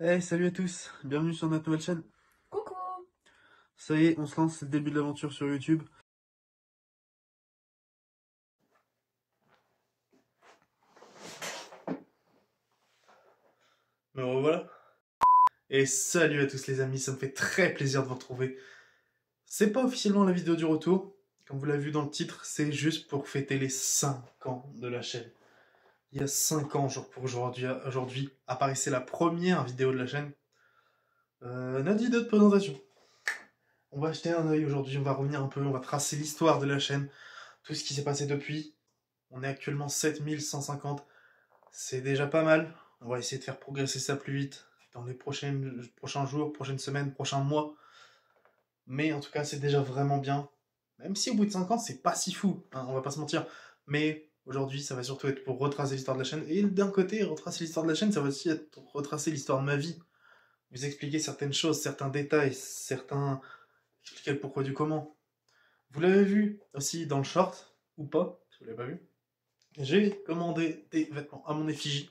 Hey, salut à tous, bienvenue sur notre nouvelle chaîne. Coucou! Ça y est, on se lance, c'est le début de l'aventure sur YouTube. Me revoilà. Et salut à tous les amis, ça me fait très plaisir de vous retrouver. C'est pas officiellement la vidéo du retour, comme vous l'avez vu dans le titre, c'est juste pour fêter les 5 ans de la chaîne. Il y a 5 ans, jour pour aujourd'hui, apparaissait la première vidéo de la chaîne. Notre vidéo de présentation. On va jeter un œil aujourd'hui, on va revenir un peu, on va tracer l'histoire de la chaîne, tout ce qui s'est passé depuis. On est actuellement 7150. C'est déjà pas mal. On va essayer de faire progresser ça plus vite dans les prochains jours, prochaines semaines, prochains mois. Mais en tout cas, c'est déjà vraiment bien. Même si au bout de 5 ans, c'est pas si fou, hein, on va pas se mentir. Mais aujourd'hui, ça va surtout être pour retracer l'histoire de la chaîne. Et d'un côté, retracer l'histoire de la chaîne, ça va aussi être retracer l'histoire de ma vie. Vous expliquer certaines choses, certains détails, expliquer le pourquoi du comment. Vous l'avez vu aussi dans le short, ou pas, si vous l'avez pas vu. J'ai commandé des vêtements à mon effigie.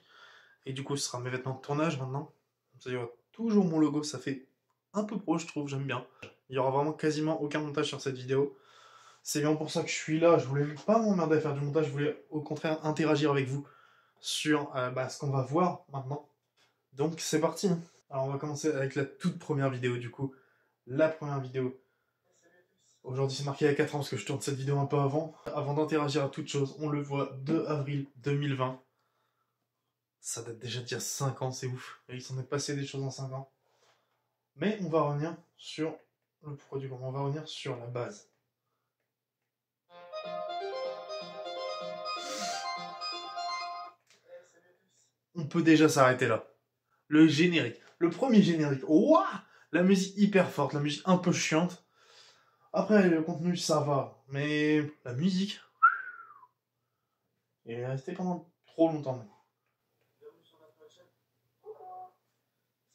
Et du coup, ce sera mes vêtements de tournage maintenant. Ça y aura toujours mon logo, ça fait un peu pro, je trouve, j'aime bien. Il y aura vraiment quasiment aucun montage sur cette vidéo. C'est bien pour ça que je suis là. Je voulais pas m'emmerder à faire du montage, je voulais au contraire interagir avec vous sur ce qu'on va voir maintenant. Donc c'est parti. Alors on va commencer avec la toute première vidéo du coup. La première vidéo. Aujourd'hui c'est marqué à 4 ans parce que je tourne cette vidéo un peu avant. Avant d'interagir à toute chose, on le voit 2 avril 2020. Ça date déjà d'il y a 5 ans, c'est ouf. Et il s'en est passé des choses en 5 ans. Mais on va revenir sur le pourquoi du comment. On va revenir sur la base. On peut déjà s'arrêter là. Le générique. Le premier générique. Ouah, la musique hyper forte, la musique un peu chiante. Après, le contenu, ça va. Mais la musique, elle est restée pendant trop longtemps.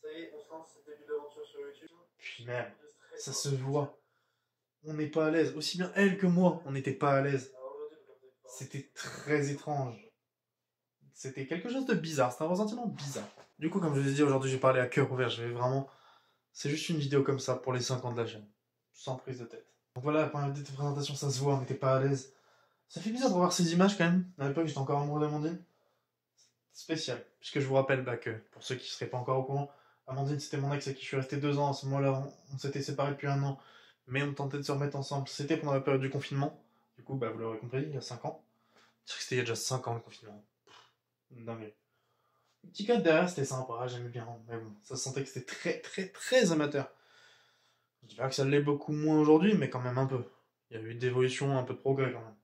Ça y est, on se lance, c'est le début de l'aventure sur YouTube. Puis même, ça se voit. On n'est pas à l'aise. Aussi bien elle que moi, on n'était pas à l'aise. C'était très étrange. C'était quelque chose de bizarre, c'était un ressentiment bizarre. Du coup, comme je vous ai dit, aujourd'hui, j'ai parlé à cœur ouvert. Je vais vraiment. C'est juste une vidéo comme ça pour les 5 ans de la chaîne. Sans prise de tête. Donc voilà, la première vidéo de présentation, ça se voit, on n'était pas à l'aise. Ça fait bizarre de revoir ces images quand même. À l'époque, j'étais encore amoureux d'Amandine. Spécial. Puisque je vous rappelle que, pour ceux qui ne seraient pas encore au courant, Amandine, c'était mon ex avec qui je suis resté 2 ans. À ce moment-là, on s'était séparés depuis 1 an. Mais on tentait de se remettre ensemble. C'était pendant la période du confinement. Du coup, vous l'aurez compris, il y a 5 ans. C'est vrai que c'était il y a déjà 5 ans le confinement. Dingue. Le petit code derrière, c'était sympa, j'aimais bien. Mais bon, ça se sentait que c'était très, très, très amateur. Je dis pas que ça l'est beaucoup moins aujourd'hui, mais quand même un peu. Il y a eu d'évolution, un peu de progrès quand même.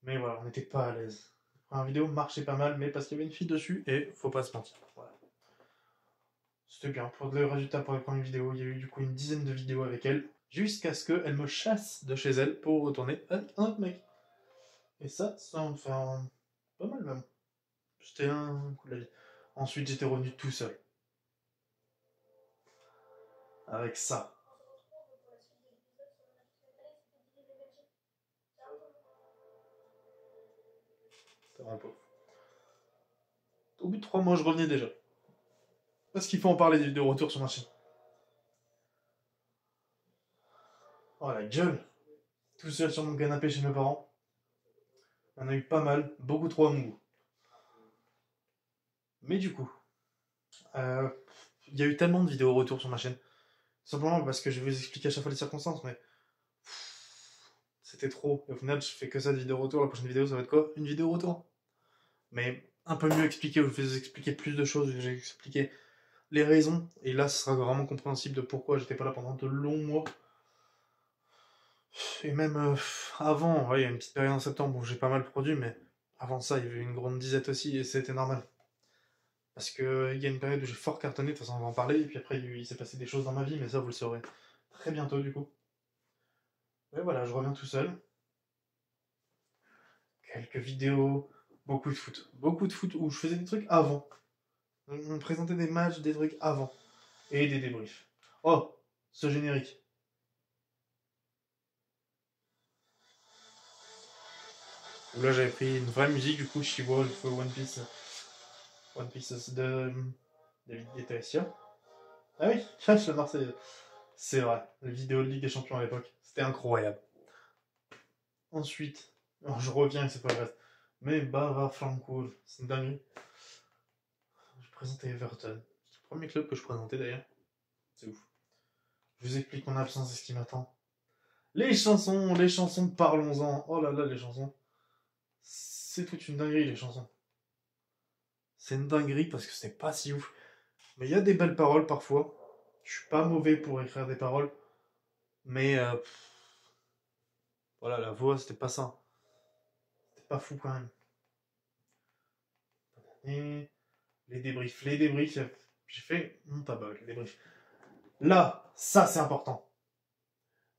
Mais voilà, on n'était pas à l'aise. La première vidéo marchait pas mal, mais parce qu'il y avait une fille dessus, et faut pas se mentir. Voilà. C'était bien. Pour le résultat pour les premières vidéos, il y a eu du coup une dizaine de vidéos avec elle, jusqu'à ce qu'elle me chasse de chez elle pour retourner avec un autre mec. Et ça en fait pas mal même. C'était un coup de la vie. Ensuite, j'étais revenu tout seul. Avec ça. C'était vraiment pauvre. Au bout de 3 mois, je revenais déjà. Parce qu'il faut en parler des vidéos retour sur ma chaîne. Oh la gueule. Tout seul sur mon canapé chez mes parents. Il y en a eu pas mal, beaucoup trop à mon goût. Mais du coup, euh, il y a eu tellement de vidéos retour sur ma chaîne. Simplement parce que je vais vous expliquer à chaque fois les circonstances, mais c'était trop. Et au final, je fais que ça de vidéos retour. La prochaine vidéo, ça va être quoi? Une vidéo retour. Mais un peu mieux expliqué, où je vais vous expliquer plus de choses, j'ai expliqué les raisons. Et là, ce sera vraiment compréhensible de pourquoi j'étais pas là pendant de longs mois. Et même avant, ouais, il y a une petite période en septembre où j'ai pas mal produit, mais avant ça, il y avait une grande disette aussi, et c'était normal. Parce que il y a une période où j'ai fort cartonné, de toute façon on va en parler, et puis après il s'est passé des choses dans ma vie, mais ça vous le saurez très bientôt du coup. Et voilà, je reviens tout seul. Quelques vidéos, beaucoup de foot. Beaucoup de foot où je faisais des trucs avant. On me présentait des matchs, des trucs avant. Et des débriefs. Oh, ce générique. Où là j'avais pris une vraie musique, du coup, She-Wolf, One Piece. One Piece de. David Guetta et Sia. Ah oui, je le Marseille. C'est vrai, les vidéos de Ligue des Champions à l'époque, c'était incroyable. Ensuite, alors je reviens et c'est pas vrai. Mais Bava Francourt, c'est une dinguerie. Je présentais Everton. C'est le premier club que je présentais d'ailleurs. C'est ouf. Je vous explique mon absence et ce qui m'attend. Les chansons, parlons-en. Oh là là, les chansons. C'est toute une dinguerie, les chansons. C'est une dinguerie parce que c'est pas si ouf. Mais il y a des belles paroles parfois. Je suis pas mauvais pour écrire des paroles. Mais voilà, la voix, c'était pas ça. C'était pas fou quand même. Et les débriefs, j'ai fait mon tabac, les débriefs. Là, ça c'est important.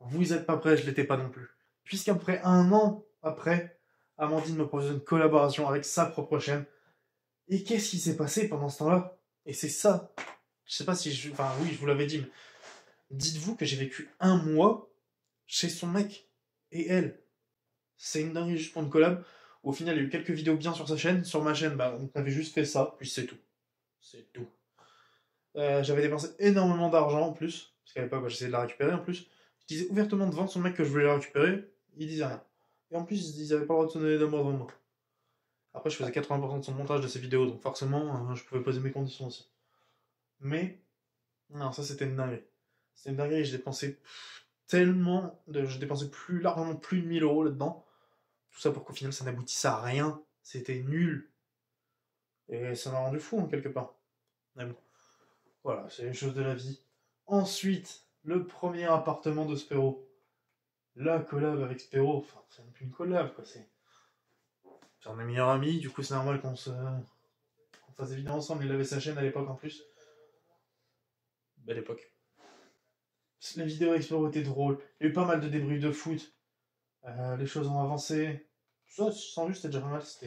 Vous êtes pas prêts, je l'étais pas non plus. Puisqu'après un an après, Amandine me propose une collaboration avec sa propre chaîne. Et qu'est-ce qui s'est passé pendant ce temps-là? Et c'est ça. Je sais pas si je... Enfin oui, je vous l'avais dit, mais dites-vous que j'ai vécu un mois chez son mec et elle. C'est une dinguerie juste pour une collab. Au final, il y a eu quelques vidéos bien sur sa chaîne. Sur ma chaîne, bah, on avait juste fait ça, puis c'est tout. C'est tout. J'avais dépensé énormément d'argent en plus, parce qu'à l'époque, j'essayais de la récupérer en plus. Je disais ouvertement devant son mec que je voulais la récupérer, il disait rien. Et en plus, ils avaient pas le droit de se donner d'amour devant moi. Après, je faisais 80% de son montage de ses vidéos, donc forcément, je pouvais poser mes conditions aussi. Mais, non, ça c'était une dinguerie. C'était une dinguerie, j'ai dépensé tellement, je dépensais plus largement plus de 1000 € là-dedans. Tout ça pour qu'au final, ça n'aboutisse à rien. C'était nul. Et ça m'a rendu fou, en quelque part. Mais bon. Voilà, c'est les choses de la vie. Ensuite, le premier appartement de Spero. La collab avec Spero, enfin, c'est même plus une collab, quoi, c'est un des meilleurs amis, du coup c'est normal qu'on fasse des vidéos ensemble, il avait sa chaîne à l'époque en plus. Belle époque. Les vidéos avec Spero étaient drôles, il y a eu pas mal de débriefs de foot, les choses ont avancé, ça, sans vue, c'était déjà pas mal, ça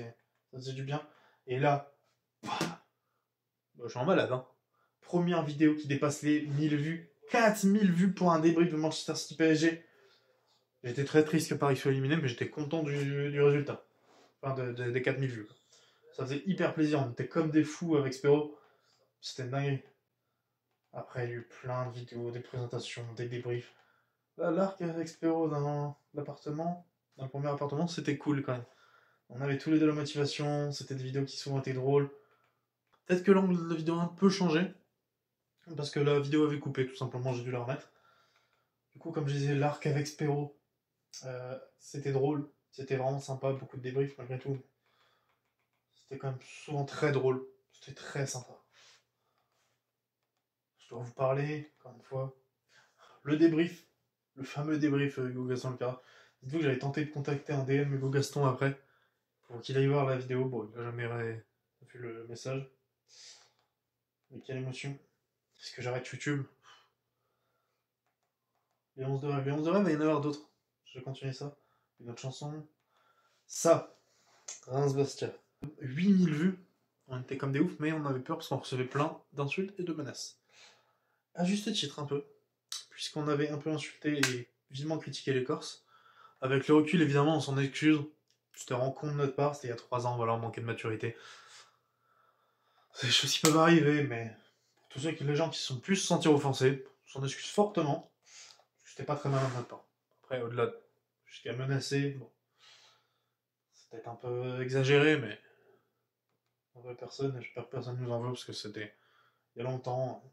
faisait du bien. Et là, bah, je suis en malade, hein. Première vidéo qui dépasse les 1000 vues, 4000 vues pour un débrief de Manchester City PSG. J'étais très triste que Paris soit éliminé, mais j'étais content du résultat. Enfin, des 4000 vues. Ça faisait hyper plaisir, on était comme des fous avec Spero. C'était dingue. Après, il y a eu plein de vidéos, des présentations, des débriefs. L'arc avec Spero dans l'appartement, dans le premier appartement, c'était cool quand même. On avait tous les deux la motivation, c'était des vidéos qui souvent étaient drôles. Peut-être que l'angle de la vidéo a un peu changé, parce que la vidéo avait coupé, tout simplement, j'ai dû la remettre. Du coup, comme je disais, l'arc avec Spero, c'était drôle, c'était vraiment sympa, beaucoup de débriefs malgré tout. C'était quand même souvent très drôle, c'était très sympa. Je dois vous parler, encore une fois, le débrief, le fameux débrief Hugo Gaston Le Cara. Dites-vous que j'avais tenté de contacter un DM Hugo Gaston après, pour qu'il aille voir la vidéo. Bon, il n'a jamais vu le message. Mais quelle émotion. Est-ce que j'arrête YouTube? Les 11 de rêve, les 11 de rêve, il va y en avoir d'autres. Je vais continuer ça. Une autre chanson. Ça, Reims Bastia. 8000 vues. On était comme des oufs, mais on avait peur parce qu'on recevait plein d'insultes et de menaces. À juste titre, un peu. Puisqu'on avait un peu insulté et vivement critiqué les Corses. Avec le recul, évidemment, on s'en excuse. C'était vraiment con de notre part, c'était il y a 3 ans, voilà, on manquait de maturité. C'est des choses qui peuvent arriver, mais pour tous les gens qui se sont plus se sentir offensés, on s'en excuse fortement. C'était pas très malin de notre part. Après, au-delà, jusqu'à menacer, bon, c'est peut-être un peu exagéré, mais en vrai, j'espère que personne nous en veut parce que c'était il y a longtemps,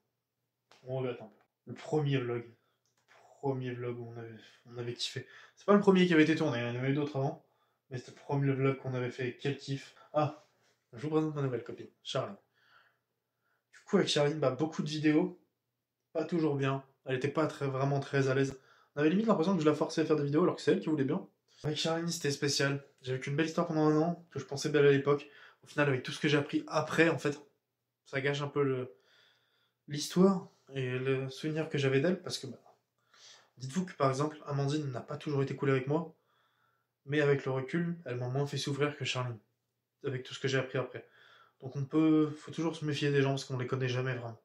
on regrette un peu. Le premier vlog où on avait kiffé. C'est pas le premier qui avait été tourné, il y en avait eu d'autres avant, mais c'était le premier vlog qu'on avait fait. Quel kiff! Ah, je vous présente ma nouvelle copine, Charline. Du coup, avec Charline, bah, beaucoup de vidéos, pas toujours bien. Elle était pas vraiment très à l'aise. On avait limite l'impression que je la forçais à faire des vidéos alors que c'est elle qui voulait bien. Avec Charline, c'était spécial. J'ai vécu une belle histoire pendant un an, que je pensais belle à l'époque. Au final, avec tout ce que j'ai appris après, en fait, ça gâche un peu l'histoire et le souvenir que j'avais d'elle, parce que, bah, dites-vous que par exemple, Amandine n'a pas toujours été cool avec moi, mais avec le recul, elle m'a moins fait souffrir que Charline, avec tout ce que j'ai appris après. Donc faut toujours se méfier des gens parce qu'on les connaît jamais vraiment.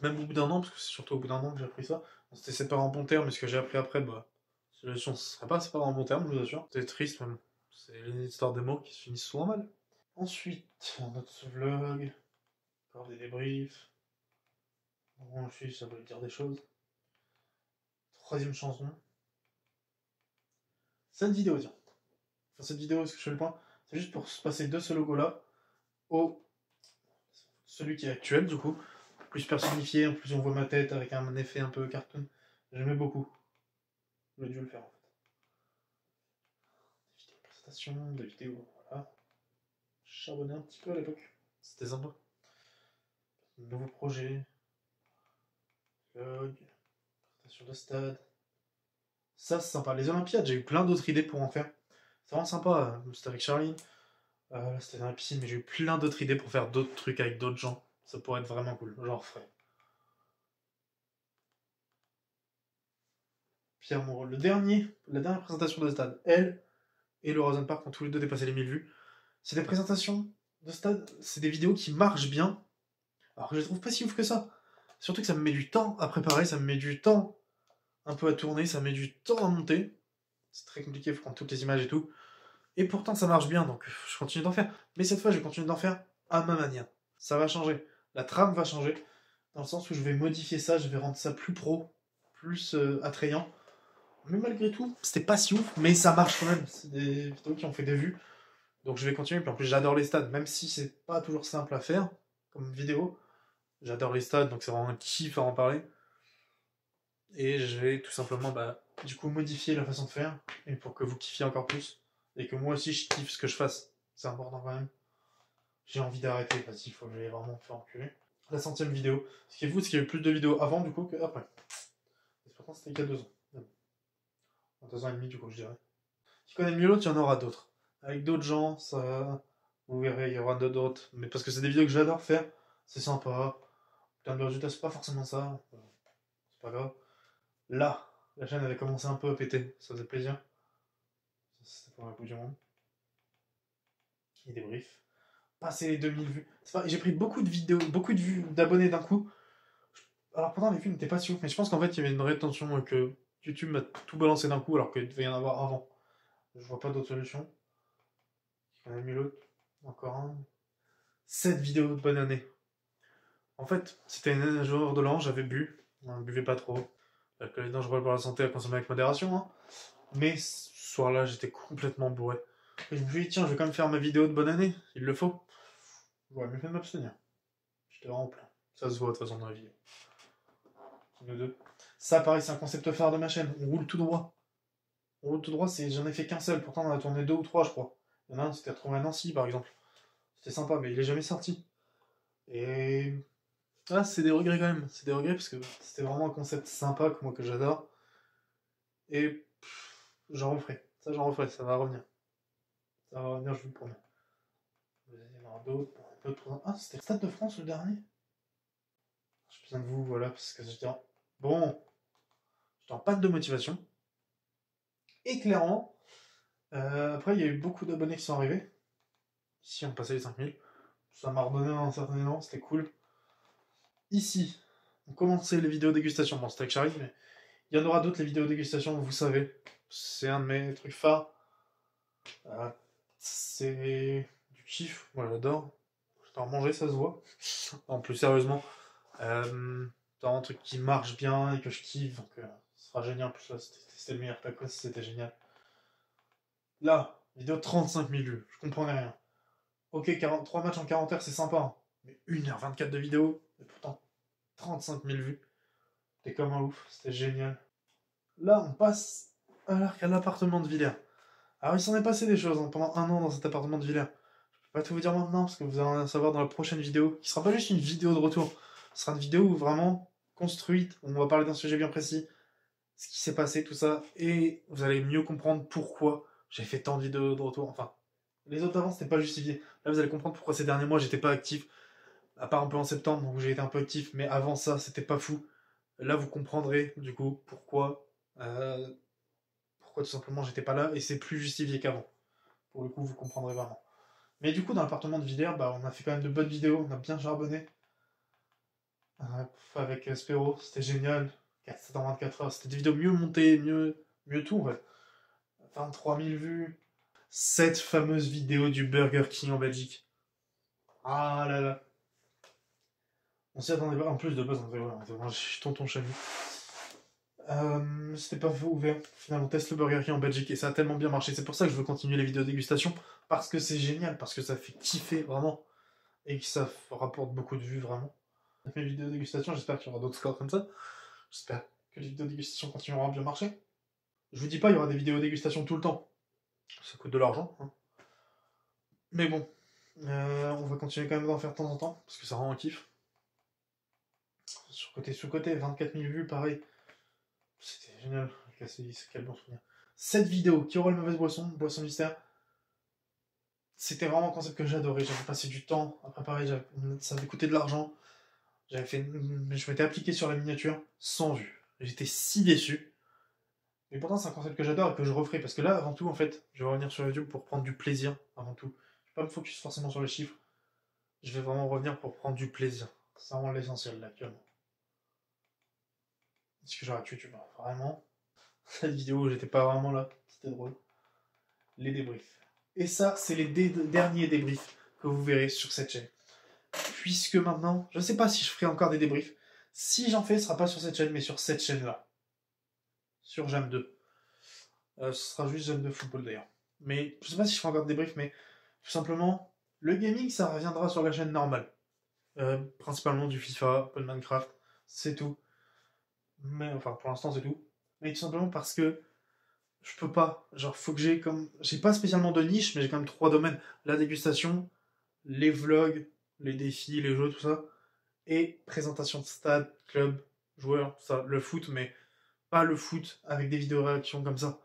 Même au bout d'un an, parce que c'est surtout au bout d'un an que j'ai appris ça, on s'était séparés en bon terme, mais ce que j'ai appris après, bah, on ne serait pas séparés en bon terme, je vous assure. C'est triste même. C'est une histoire de mots qui se finissent souvent mal. Ensuite, notre vlog, encore des débriefs. Bon, ça veut dire des choses. Troisième chanson. Cette vidéo, tiens. Enfin, cette vidéo, est-ce que je fais le point? C'est juste pour se passer de ce logo-là au celui qui est actuel, du coup. Plus personnifié, en plus on voit ma tête avec un effet un peu cartoon. J'aimais beaucoup. J'aurais dû le faire en fait. Des vidéos de présentation, des vidéos, voilà. Je charbonnais un petit peu à l'époque. C'était sympa. Nouveau projet. Vlog. Présentation de stade. Ça c'est sympa. Les Olympiades, j'ai eu plein d'autres idées pour en faire. C'est vraiment sympa. C'était avec Charlie. Là c'était dans la piscine, mais j'ai eu plein d'autres idées pour faire d'autres trucs avec d'autres gens. Ça pourrait être vraiment cool. Genre frais. Pierre Moreau. La dernière présentation de stade, elle et le Rosen Park ont tous les deux dépassé les 1000 vues. C'est des présentations de stade, c'est des vidéos qui marchent bien, alors que je les trouve pas si ouf que ça. Surtout que ça me met du temps à préparer, ça me met du temps un peu à tourner, ça me met du temps à monter. C'est très compliqué, il faut prendre toutes les images et tout. Et pourtant ça marche bien, donc je continue d'en faire. Mais cette fois, je vais continuer d'en faire à ma manière. Ça va changer. La trame va changer, dans le sens où je vais modifier ça, je vais rendre ça plus pro, plus attrayant. Mais malgré tout, c'était pas si ouf, mais ça marche quand même. C'est des vidéos qui ont fait des vues. Donc je vais continuer. Puis en plus, j'adore les stades, même si c'est pas toujours simple à faire comme vidéo. J'adore les stades, donc c'est vraiment un kiff à en parler. Et je vais tout simplement, du coup, modifier la façon de faire. Et pour que vous kiffiez encore plus. Et que moi aussi, je kiffe ce que je fasse. C'est important quand même. J'ai envie d'arrêter parce qu'il faut que j'aille vraiment me faire enculer. La 100e vidéo. Ce qui est fou, c'est qu'il y a eu plus de vidéos avant, du coup, qu'après. Et pourtant, c'était il y a 2 ans. 2 ans et demi, du coup, je dirais. Qui connaît mieux l'autre, il y en aura d'autres. Avec d'autres gens, ça. Vous verrez, il y aura d'autres. Mais parce que c'est des vidéos que j'adore faire. C'est sympa. En termes de résultats, c'est pas forcément ça. C'est pas grave. Là, la chaîne avait commencé un peu à péter. Ça faisait plaisir. C'était pour la Coupe du Monde. Qui débrief. Passer les 2000 vues. J'ai pris beaucoup de vidéos, beaucoup de vues d'abonnés d'un coup. Alors pourtant, les vues n'étaient pas si ouf. Mais je pense qu'en fait, il y avait une rétention que YouTube m'a tout balancé d'un coup alors qu'il devait y en avoir avant. Je vois pas d'autre solution. Qui connaît mieux l'autre. Encore un. 7 vidéos de bonne année. En fait, c'était un jour de l'an, j'avais bu. On ne buvait pas trop. L'alcool est dangereux pour la santé à consommer avec modération. Hein. Mais ce soir-là, j'étais complètement bourré. Et je me suis dit, tiens, je vais quand même faire ma vidéo de bonne année. Il le faut. J'aurais mieux fait de m'abstenir. J'étais vraiment plein. Ça se voit de toute façon dans la vidéo. Nous deux. Ça, pareil, c'est un concept phare de ma chaîne. On roule tout droit. On roule tout droit, j'en ai fait qu'un seul. Pourtant, on en a tourné 2 ou 3, je crois. Il y en a un, c'était retrouvé à Nancy, par exemple. C'était sympa, mais il est jamais sorti. Et ah, c'est des regrets quand même. C'est des regrets parce que c'était vraiment un concept sympa que moi que j'adore. Et j'en referai. Ça, j'en referai. Ça va revenir. Ça va revenir, je vous le promets. Il y en aura d'autres. Ah, c'était le Stade de France le dernier. J'ai besoin de vous, voilà, parce que j'étais en... Bon, j'étais en panne de motivation. Et clairement, après, il y a eu beaucoup d'abonnés qui sont arrivés. Ici, on passait les 5000. Ça m'a redonné un certain élan, c'était cool. Ici, on commençait les vidéos dégustation. Bon, c'était avec Charlie, mais il y en aura d'autres, les vidéos dégustation, vous savez. C'est un de mes trucs phares. C'est du kiff, moi j'adore. J'adore manger, ça se voit. En plus, sérieusement, c'est un truc qui marche bien et que je kiffe, donc ce sera génial. En plus, là, c'était le meilleur tacos, c'était génial. Là, vidéo 35 000 vues, je comprenais rien. Ok, 3 matchs en 40 heures, c'est sympa, hein. Mais 1h24 de vidéo, et pourtant 35 000 vues. C'était comme un ouf, c'était génial. Là, on passe à l'appartement de Villers. Alors, il s'en est passé des choses hein, pendant 1 an dans cet appartement de Villers. Je peux pas tout vous dire maintenant, parce que vous allez en savoir dans la prochaine vidéo, qui sera pas juste une vidéo de retour. Ce sera une vidéo vraiment construite, où on va parler d'un sujet bien précis, ce qui s'est passé, tout ça, et vous allez mieux comprendre pourquoi j'ai fait tant de vidéos de retour. Enfin, les autres avant, c'était pas justifié. Là, vous allez comprendre pourquoi ces derniers mois, j'étais pas actif. À part un peu en septembre, où j'ai été un peu actif, mais avant ça, c'était pas fou. Là, vous comprendrez, du coup, pourquoi tout simplement j'étais pas là, et c'est plus justifié qu'avant. Pour le coup, vous comprendrez vraiment. Mais du coup, dans l'appartement de Villers, on a fait quand même de bonnes vidéos, on a bien charbonné. Avec Spero, c'était génial. 24 heures, c'était des vidéos mieux montées, mieux tout, en fait. 23 000 vues. Cette fameuse vidéo du Burger King en Belgique. Ah là là. On s'y attendait pas. En plus, de base, je suis tonton Chami. C'était pas ouvert. Finalement, on teste le Burger King en Belgique et ça a tellement bien marché. C'est pour ça que je veux continuer les vidéos dégustation. Parce que c'est génial, parce que ça fait kiffer vraiment. Et que ça rapporte beaucoup de vues vraiment. Mes vidéos dégustation, j'espère qu'il y aura d'autres scores comme ça. J'espère que les vidéos dégustation continueront à bien marcher. Je vous dis pas, il y aura des vidéos dégustation tout le temps. Ça coûte de l'argent. Hein. Mais bon, on va continuer quand même d'en faire de temps en temps, parce que ça rend un kiff. Sur côté sous-côté, 24 000 vues, pareil. C'était génial, avec la C10, quel bon souvenir. Cette vidéo, qui aura une mauvaise boisson mystère, c'était vraiment un concept que j'adorais. J'avais passé du temps à préparer, ça avait coûté de l'argent. Je m'étais appliqué sur la miniature, sans vue. J'étais si déçu. Mais pourtant, c'est un concept que j'adore et que je referai. Parce que là, avant tout, en fait, je vais revenir sur YouTube pour prendre du plaisir, avant tout. Je vais pas me focus forcément sur les chiffres. Je vais vraiment revenir pour prendre du plaisir. C'est vraiment l'essentiel, là, actuellement. Est-ce que j'arrête YouTube, hein, vraiment. Cette vidéo, j'étais pas vraiment là. C'était drôle. Les débriefs. Et ça, c'est les derniers débriefs que vous verrez sur cette chaîne. Puisque maintenant, je sais pas si je ferai encore des débriefs. Si j'en fais, ce sera pas sur cette chaîne, mais sur cette chaîne-là. Sur Jam 2. Ce sera juste Jam 2 Football d'ailleurs. Mais je sais pas si je ferai encore des débriefs, mais tout simplement, le gaming, ça reviendra sur la chaîne normale. Principalement du FIFA, un peu de Minecraft, c'est tout. Mais enfin, pour l'instant, c'est tout. Mais tout simplement parce que je peux pas. Genre, faut que j'ai comme. J'ai pas spécialement de niche, mais j'ai quand même 3 domaines. La dégustation, les vlogs, les défis, les jeux, tout ça. Et présentation de stade, club, joueurs, tout ça. Le foot, mais pas le foot avec des vidéos réactions comme ça.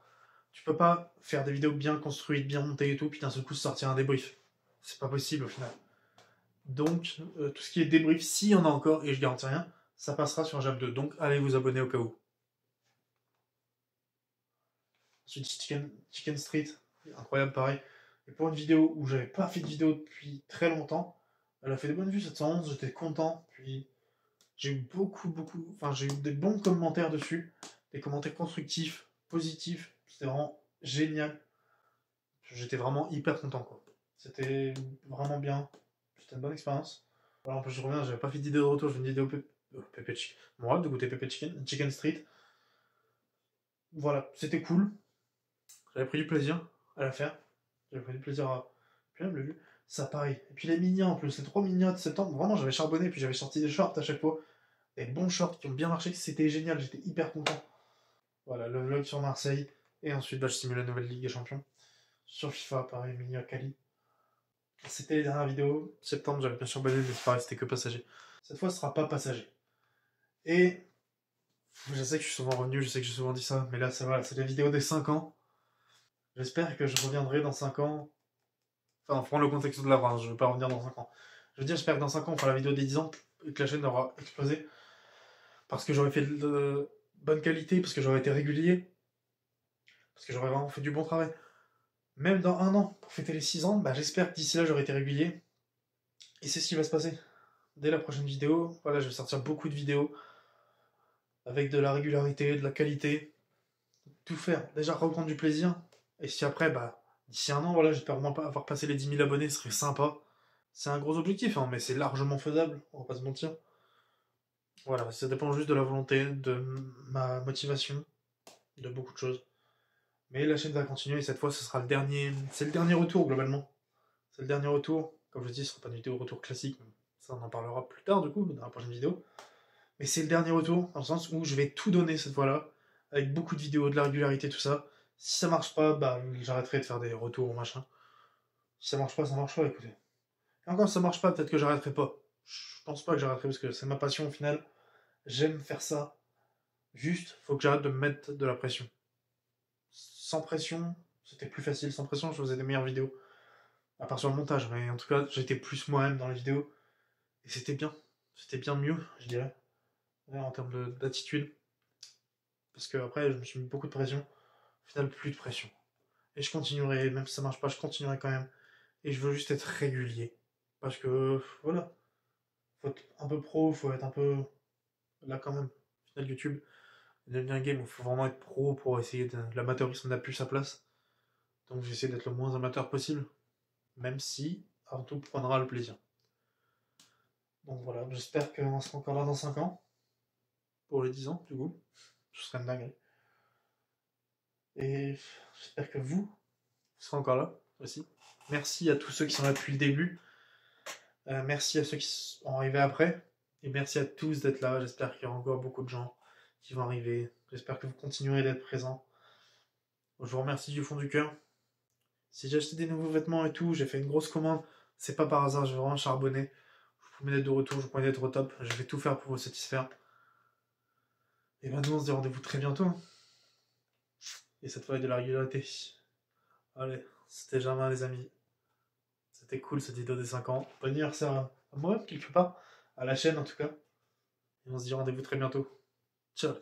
Tu peux pas faire des vidéos bien construites, bien montées et tout, puis d'un seul coup sortir un débrief. C'est pas possible au final. Donc, tout ce qui est débrief, s'il y en a encore, et je garantis rien, ça passera sur Jam 2. Donc, allez vous abonner au cas où. Ensuite, Chicken Street, incroyable pareil. Et pour une vidéo où j'avais pas fait de vidéo depuis très longtemps, elle a fait des bonnes vues 711, j'étais content. Puis j'ai eu enfin j'ai eu des bons commentaires dessus, des commentaires constructifs, positifs. C'était vraiment génial. J'étais vraiment hyper content quoi. C'était vraiment bien. C'était une bonne expérience. Voilà, en plus je reviens, j'avais pas fait d'idée de retour, j'ai fait une vidéo Pepe Chicken. Mon rêve de goûter Pepe Chicken, Chicken Street. Voilà, c'était cool. J'avais pris du plaisir à la faire. J'avais pris du plaisir à. Puis même le vu, ça pareil. Et puis les mignons en plus, les 3 mignons de septembre, vraiment j'avais charbonné, puis j'avais sorti des shorts à chaque fois. Des bons shorts qui ont bien marché, c'était génial, j'étais hyper content. Voilà, le vlog sur Marseille. Et ensuite, bah, je simule la nouvelle Ligue des Champions. Sur FIFA, pareil, Mignon à Cali. C'était les dernières vidéos. Septembre, j'avais bien sûr abonné, mais c'est pareil, c'était que passager. Cette fois, ce sera pas passager. Et je sais que je suis souvent revenu, je sais que j'ai souvent dit ça, mais là, c'est voilà, c'est la vidéo des 5 ans. J'espère que je reviendrai dans 5 ans. Enfin, on prend le contexte de la France, je ne veux pas revenir dans 5 ans. Je veux dire, j'espère que dans 5 ans, on fera la vidéo des 10 ans et que la chaîne aura explosé. Parce que j'aurais fait de bonne qualité, parce que j'aurais été régulier, parce que j'aurais vraiment fait du bon travail. Même dans 1 an, pour fêter les 6 ans, bah, j'espère que d'ici là, j'aurai été régulier. Et c'est ce qui va se passer. Dès la prochaine vidéo, voilà, je vais sortir beaucoup de vidéos avec de la régularité, de la qualité, tout faire. Déjà, reprendre du plaisir. Et si après, bah, d'ici 1 an, voilà, j'espère vraiment pas avoir passé les 10 000 abonnés, ce serait sympa. C'est un gros objectif, hein, mais c'est largement faisable, on va pas se mentir. Voilà, ça dépend juste de la volonté, de ma motivation, de beaucoup de choses. Mais la chaîne va continuer et cette fois, ce sera le dernier. C'est le dernier retour globalement. C'est le dernier retour. Comme je dis, ce sera pas une vidéo retour classique. Ça, on en parlera plus tard du coup, dans la prochaine vidéo. Mais c'est le dernier retour, dans le sens où je vais tout donner cette fois-là, avec beaucoup de vidéos, de la régularité, tout ça. Si ça marche pas, bah j'arrêterai de faire des retours ou machin. Si ça marche pas, écoutez. Et encore, si ça marche pas, peut-être que j'arrêterai pas. Je pense pas que j'arrêterai parce que c'est ma passion au final. J'aime faire ça. Juste, faut que j'arrête de me mettre de la pression. Sans pression, c'était plus facile. Sans pression, je faisais des meilleures vidéos. À part sur le montage, mais en tout cas, j'étais plus moi-même dans les vidéos. Et c'était bien. C'était bien mieux, je dirais. En termes d'attitude. Parce que après, je me suis mis beaucoup de pression. Au final, plus de pression. Et je continuerai, même si ça marche pas, je continuerai quand même. Et je veux juste être régulier. Parce que, voilà. Faut être un peu pro, faut être un peu. Là quand même. Au final, YouTube, il devient un game où il faut vraiment être pro pour essayer de. L'amateurisme n'a plus sa place. Donc j'essaie d'être le moins amateur possible. Même si, avant tout, prendra le plaisir. Donc voilà, j'espère qu'on sera encore là dans 5 ans. Pour les 10 ans, du coup. Ce serait une dinguerie. Et j'espère que vous serez encore là aussi. Merci à tous ceux qui sont là depuis le début. Merci à ceux qui sont arrivés après. Et merci à tous d'être là. J'espère qu'il y aura encore beaucoup de gens qui vont arriver. J'espère que vous continuerez d'être présents. Je vous remercie du fond du cœur. Si j'ai acheté des nouveaux vêtements et tout, j'ai fait une grosse commande. C'est pas par hasard, j'ai vraiment charbonné. Je vous promets d'être de retour, je vous promets d'être au top. Je vais tout faire pour vous satisfaire. Et ben nous on se dit rendez-vous très bientôt. Et cette fois avec de la régularité. Allez, c'était Germain les amis. C'était cool cette vidéo des 5 ans. Bon anniversaire à moi, quelque part. À la chaîne en tout cas. Et on se dit rendez-vous très bientôt. Ciao.